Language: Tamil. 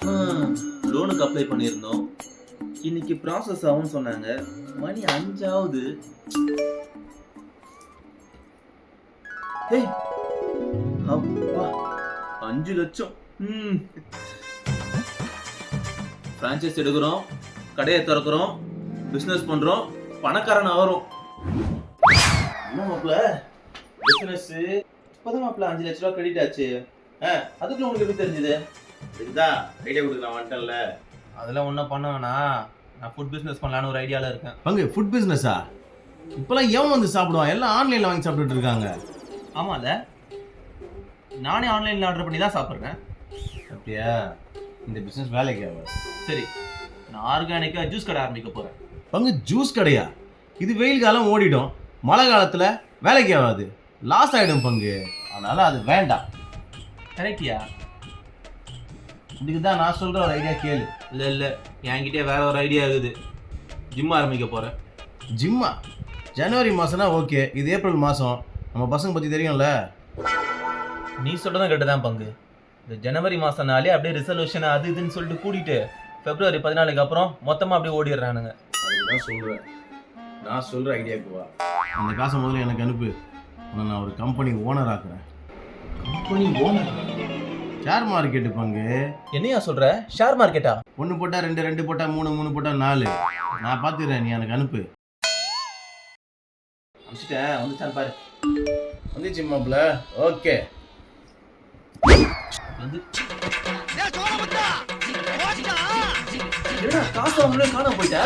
லோனுக்கு அப்ளை பண்ணியிருந்தோம். இன்னைக்கு ப்ராசஸ் ஆகும்னு சொன்னாங்க. மணி 5 ஆகுது. ஏய் அப்பா 5 லட்சம். பிரான்சைஸ் எடுக்கிறோம், கடையை திறக்கிறோம், பிசினஸ் பண்றோம், பணக்காரன் ஆகிறோம். என்ன மாப்பிள்ள பிசினஸ் இப்பதான் மாப்பிள்ள 5 லட்ச ரூபா கிரெடிட் ஆச்சு. அதுக்குள்ள உங்களுக்கு எப்படி தெரிஞ்சது? இதுதான் ஐடியா கொடுக்கலாம் வந்துட்டேன்ல. அதெல்லாம் ஒன்றும் பண்ண வேணாம். நான் ஃபுட் பிஸ்னஸ் பண்ணலான்னு ஒரு ஐடியாவில் இருக்கேன். பங்கு ஃபுட் பிஸ்னஸா? இப்போலாம் எவன் வந்து சாப்பிடுவான்? எல்லாம் ஆன்லைனில் வாங்கி சாப்பிட்டுட்டு இருக்காங்க. ஆமாம்ல, நானே ஆன்லைனில் ஆர்டர் பண்ணி தான் சாப்பிட்றேன். அப்படியா? இந்த பிஸ்னஸ் வேலைக்கு ஆகாது. சரி, நான் ஆர்கானிக்காக ஜூஸ் கடை ஆரம்பிக்க போகிறேன். பங்கு ஜூஸ் கடையா? இது வெயில் காலம் ஓடிடும், மழை காலத்தில் வேலைக்கு ஆகாது, லாஸ் ஆகிடும் பங்கு. அதனால் அது வேண்டாம். கரெக்டியா? இதுக்கு தான் நான் சொல்கிற ஒரு ஐடியா கேளு. இல்லை என்கிட்டே வேற ஒரு ஐடியா இருக்குது. ஜிம் ஆரம்பிக்க போகிறேன். ஜிம்மா? ஜனவரி மாதம்னா ஓகே, இது ஏப்ரல் மாதம். நம்ம பசங்க பற்றி தெரியும்ல. நீ சொல்கிறதும் கேட்டு தான் பங்கு. இந்த ஜனவரி மாதம்னாலே அப்படியே ரிசல்யூஷன் அது இதுன்னு சொல்லிட்டு கூட்டிகிட்டு February 14 அப்புறம் மொத்தமாக அப்படியே ஓடிடுறானுங்க. அதுதான் சொல்கிறேன். நான் சொல்கிற ஐடியாவுக்கு வா. அந்த காசை முதல்ல எனக்கு அனுப்பு. ஆனால் நான் ஒரு கம்பெனி ஓனர் ஆக்குறேன். Company owner? ஷேர் மார்க்கெட்டு பங்கு. என்னையா சொல்கிற? ஷேர் மார்க்கெட்டா? 1 போட்டா 2, 2 போட்டா 3, 3 போட்டா 4. நான் பார்த்துக்கிறேன், நீ எனக்கு அனுப்பு. அனுப்பிச்சிட்டேன், வந்துச்சான்னு பாரு. வந்துச்சு மாப்பிள்ள. ஓகே. வந்து என்னடா காசு அவங்களே காணாம போயிட்டா?